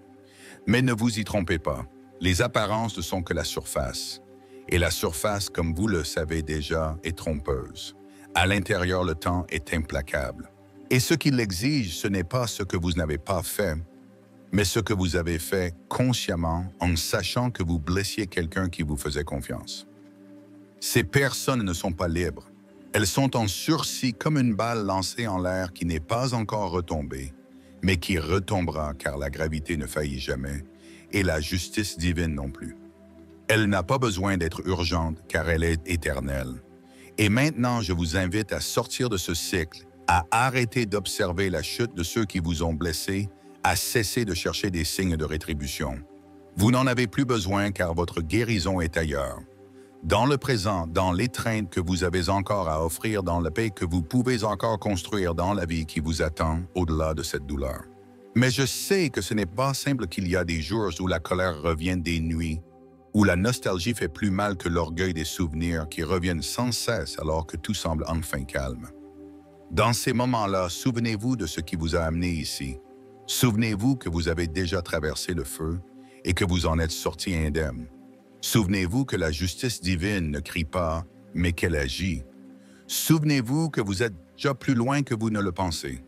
Mais ne vous y trompez pas. Les apparences ne sont que la surface. Et la surface, comme vous le savez déjà, est trompeuse. À l'intérieur, le temps est implacable. Et ce qu'il exige, ce n'est pas ce que vous n'avez pas fait, mais ce que vous avez fait consciemment en sachant que vous blessiez quelqu'un qui vous faisait confiance. Ces personnes ne sont pas libres. Elles sont en sursis comme une balle lancée en l'air qui n'est pas encore retombée, mais qui retombera car la gravité ne faillit jamais, et la justice divine non plus. Elle n'a pas besoin d'être urgente car elle est éternelle. Et maintenant, je vous invite à sortir de ce cycle, à arrêter d'observer la chute de ceux qui vous ont blessé, à cesser de chercher des signes de rétribution. Vous n'en avez plus besoin car votre guérison est ailleurs. Dans le présent, dans l'étreinte que vous avez encore à offrir, dans la paix que vous pouvez encore construire dans la vie qui vous attend au-delà de cette douleur. Mais je sais que ce n'est pas simple, qu'il y a des jours où la colère revient, des nuits, où la nostalgie fait plus mal que l'orgueil, des souvenirs qui reviennent sans cesse alors que tout semble enfin calme. Dans ces moments-là, souvenez-vous de ce qui vous a amené ici. Souvenez-vous que vous avez déjà traversé le feu et que vous en êtes sorti indemne. Souvenez-vous que la justice divine ne crie pas, mais qu'elle agit. Souvenez-vous que vous êtes déjà plus loin que vous ne le pensez.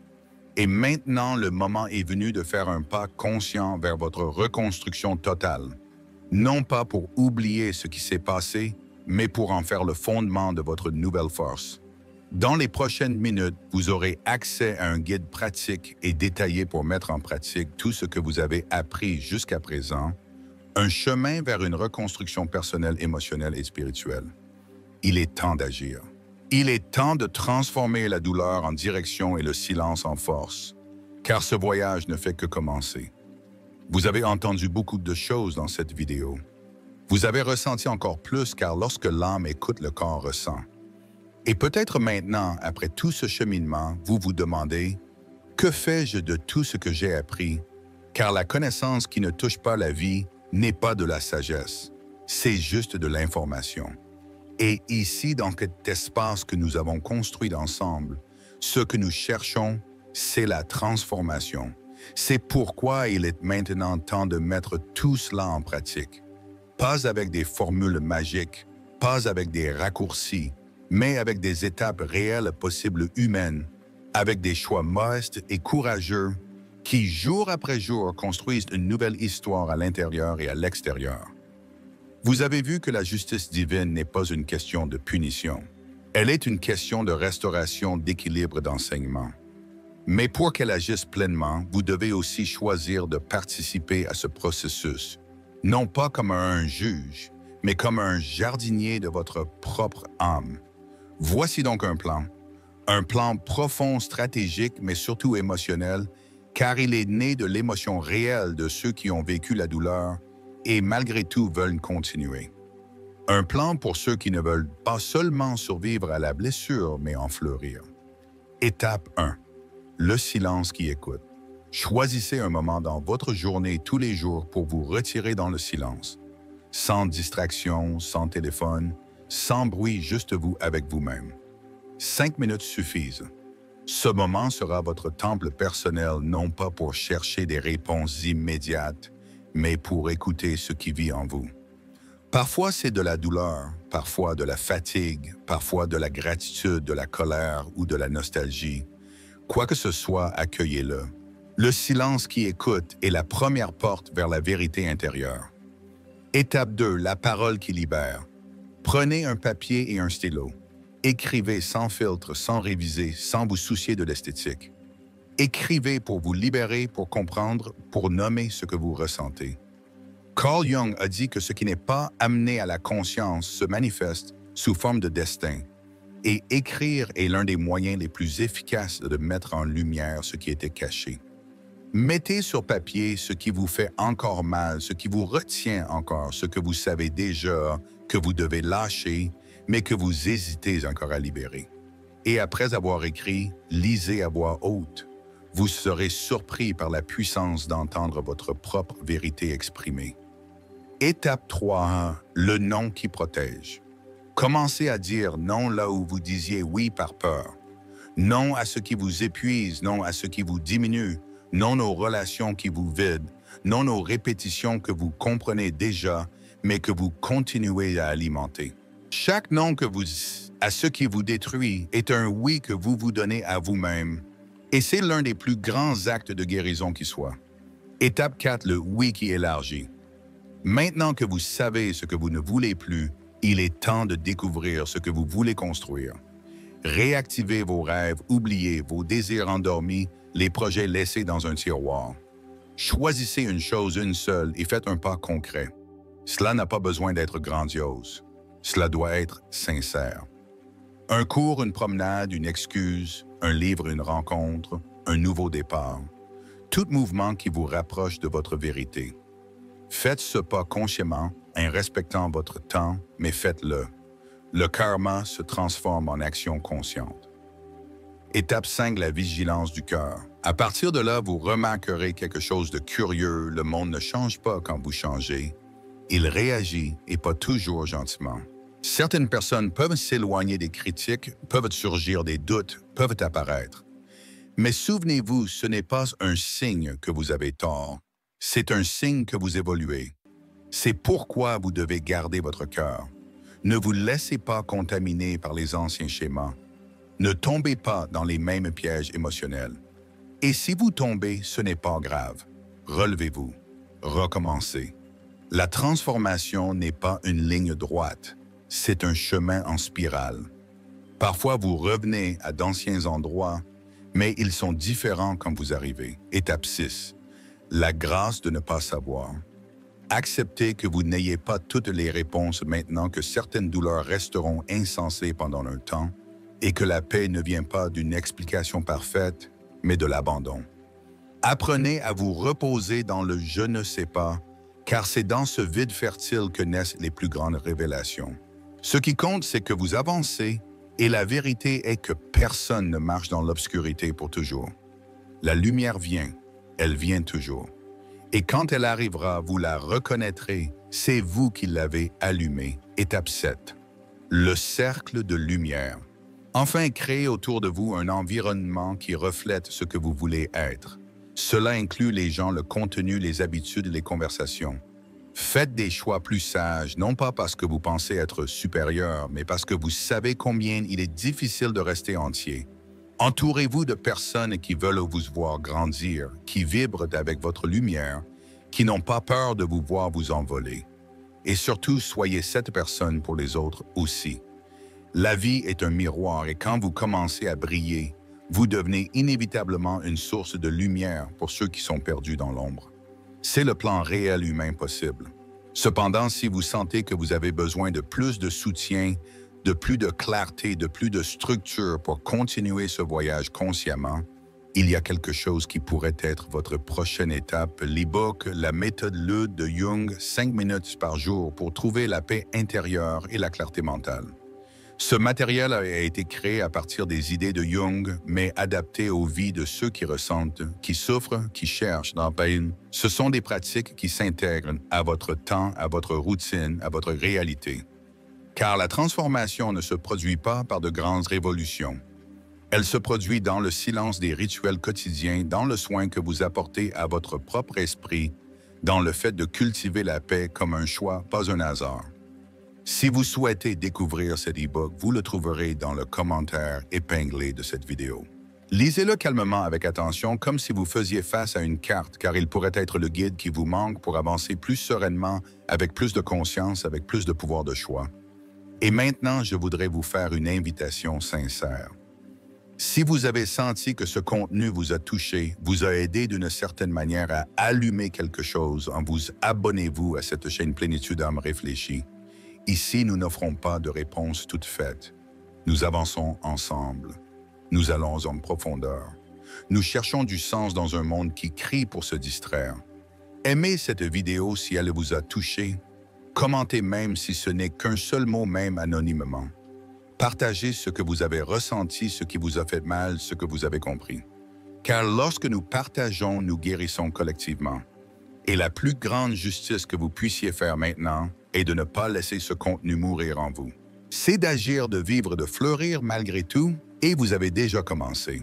Et maintenant, le moment est venu de faire un pas conscient vers votre reconstruction totale. Non pas pour oublier ce qui s'est passé, mais pour en faire le fondement de votre nouvelle force. Dans les prochaines minutes, vous aurez accès à un guide pratique et détaillé pour mettre en pratique tout ce que vous avez appris jusqu'à présent, un chemin vers une reconstruction personnelle, émotionnelle et spirituelle. Il est temps d'agir. Il est temps de transformer la douleur en direction et le silence en force, car ce voyage ne fait que commencer. Vous avez entendu beaucoup de choses dans cette vidéo. Vous avez ressenti encore plus, car lorsque l'âme écoute, le corps ressent. Et peut-être maintenant, après tout ce cheminement, vous vous demandez « Que fais-je de tout ce que j'ai appris ?» Car la connaissance qui ne touche pas la vie n'est pas de la sagesse, c'est juste de l'information. Et ici, dans cet espace que nous avons construit ensemble, ce que nous cherchons, c'est la transformation. C'est pourquoi il est maintenant temps de mettre tout cela en pratique. Pas avec des formules magiques, pas avec des raccourcis, mais avec des étapes réelles possibles humaines, avec des choix modestes et courageux qui, jour après jour, construisent une nouvelle histoire à l'intérieur et à l'extérieur. Vous avez vu que la justice divine n'est pas une question de punition. Elle est une question de restauration, d'équilibre, d'enseignement. Mais pour qu'elle agisse pleinement, vous devez aussi choisir de participer à ce processus, non pas comme un juge, mais comme un jardinier de votre propre âme. Voici donc un plan profond, stratégique, mais surtout émotionnel, car il est né de l'émotion réelle de ceux qui ont vécu la douleur et malgré tout veulent continuer. Un plan pour ceux qui ne veulent pas seulement survivre à la blessure, mais en fleurir. Étape 1. Le silence qui écoute. Choisissez un moment dans votre journée tous les jours pour vous retirer dans le silence, sans distraction, sans téléphone, sans bruit, juste vous avec vous-même. 5 minutes suffisent. Ce moment sera votre temple personnel, non pas pour chercher des réponses immédiates, mais pour écouter ce qui vit en vous. Parfois, c'est de la douleur, parfois de la fatigue, parfois de la gratitude, de la colère ou de la nostalgie. Quoi que ce soit, accueillez-le. Le silence qui écoute est la première porte vers la vérité intérieure. Étape 2, la parole qui libère. Prenez un papier et un stylo. Écrivez sans filtre, sans réviser, sans vous soucier de l'esthétique. Écrivez pour vous libérer, pour comprendre, pour nommer ce que vous ressentez. Carl Jung a dit que ce qui n'est pas amené à la conscience se manifeste sous forme de destin. Et écrire est l'un des moyens les plus efficaces de mettre en lumière ce qui était caché. Mettez sur papier ce qui vous fait encore mal, ce qui vous retient encore, ce que vous savez déjà, que vous devez lâcher, mais que vous hésitez encore à libérer. Et après avoir écrit, lisez à voix haute. Vous serez surpris par la puissance d'entendre votre propre vérité exprimée. Étape 3, le non qui protège. Commencez à dire non là où vous disiez oui par peur. Non à ce qui vous épuise, non à ce qui vous diminue, non aux relations qui vous vident, non aux répétitions que vous comprenez déjà, mais que vous continuez à alimenter. Chaque non que vous dites à ce qui vous détruit est un oui que vous vous donnez à vous-même. Et c'est l'un des plus grands actes de guérison qui soit. Étape 4, le oui qui élargit. Maintenant que vous savez ce que vous ne voulez plus, il est temps de découvrir ce que vous voulez construire. Réactivez vos rêves, oubliez vos désirs endormis, les projets laissés dans un tiroir. Choisissez une chose, une seule, et faites un pas concret. Cela n'a pas besoin d'être grandiose. Cela doit être sincère. Un cours, une promenade, une excuse, un livre, une rencontre, un nouveau départ. Tout mouvement qui vous rapproche de votre vérité. Faites ce pas consciemment, en respectant votre temps, mais faites-le. Le karma se transforme en action consciente. Étape 5, la vigilance du cœur. À partir de là, vous remarquerez quelque chose de curieux. Le monde ne change pas quand vous changez. Il réagit, et pas toujours gentiment. Certaines personnes peuvent s'éloigner des critiques, peuvent surgir des doutes, peuvent apparaître. Mais souvenez-vous, ce n'est pas un signe que vous avez tort. C'est un signe que vous évoluez. C'est pourquoi vous devez garder votre cœur. Ne vous laissez pas contaminer par les anciens schémas. Ne tombez pas dans les mêmes pièges émotionnels. Et si vous tombez, ce n'est pas grave. Relevez-vous. Recommencez. La transformation n'est pas une ligne droite. C'est un chemin en spirale. Parfois, vous revenez à d'anciens endroits, mais ils sont différents quand vous arrivez. Étape 6. La grâce de ne pas savoir. Acceptez que vous n'ayez pas toutes les réponses maintenant, que certaines douleurs resteront insensées pendant un temps et que la paix ne vient pas d'une explication parfaite, mais de l'abandon. Apprenez à vous reposer dans le « je ne sais pas », car c'est dans ce vide fertile que naissent les plus grandes révélations. Ce qui compte, c'est que vous avancez, et la vérité est que personne ne marche dans l'obscurité pour toujours. La lumière vient, elle vient toujours. Et quand elle arrivera, vous la reconnaîtrez, c'est vous qui l'avez allumée. Étape 7. Le cercle de lumière. Enfin, créez autour de vous un environnement qui reflète ce que vous voulez être. Cela inclut les gens, le contenu, les habitudes, les conversations. Faites des choix plus sages, non pas parce que vous pensez être supérieur, mais parce que vous savez combien il est difficile de rester entier. Entourez-vous de personnes qui veulent vous voir grandir, qui vibrent avec votre lumière, qui n'ont pas peur de vous voir vous envoler. Et surtout, soyez cette personne pour les autres aussi. La vie est un miroir et quand vous commencez à briller, vous devenez inévitablement une source de lumière pour ceux qui sont perdus dans l'ombre. C'est le plan réel humain possible. Cependant, si vous sentez que vous avez besoin de plus de soutien, de plus de clarté, de plus de structure pour continuer ce voyage consciemment, il y a quelque chose qui pourrait être votre prochaine étape, l'e-book La méthode Lude de Jung, 5 minutes par jour pour trouver la paix intérieure et la clarté mentale. Ce matériel a été créé à partir des idées de Jung, mais adapté aux vies de ceux qui ressentent, qui souffrent, qui cherchent dans la peine. Ce sont des pratiques qui s'intègrent à votre temps, à votre routine, à votre réalité. Car la transformation ne se produit pas par de grandes révolutions. Elle se produit dans le silence des rituels quotidiens, dans le soin que vous apportez à votre propre esprit, dans le fait de cultiver la paix comme un choix, pas un hasard. Si vous souhaitez découvrir cet e-book, vous le trouverez dans le commentaire épinglé de cette vidéo. Lisez-le calmement avec attention, comme si vous faisiez face à une carte, car il pourrait être le guide qui vous manque pour avancer plus sereinement, avec plus de conscience, avec plus de pouvoir de choix. Et maintenant, je voudrais vous faire une invitation sincère. Si vous avez senti que ce contenu vous a touché, vous a aidé d'une certaine manière à allumer quelque chose, en vous abonnez-vous à cette chaîne Plénitude d'âme réfléchie. Ici, nous n'offrons pas de réponse toute faite. Nous avançons ensemble. Nous allons en profondeur. Nous cherchons du sens dans un monde qui crie pour se distraire. Aimez cette vidéo si elle vous a touché. Commentez même si ce n'est qu'un seul mot, même anonymement. Partagez ce que vous avez ressenti, ce qui vous a fait mal, ce que vous avez compris. Car lorsque nous partageons, nous guérissons collectivement. Et la plus grande justice que vous puissiez faire maintenant est de ne pas laisser ce contenu mourir en vous. C'est d'agir, de vivre, de fleurir malgré tout, et vous avez déjà commencé.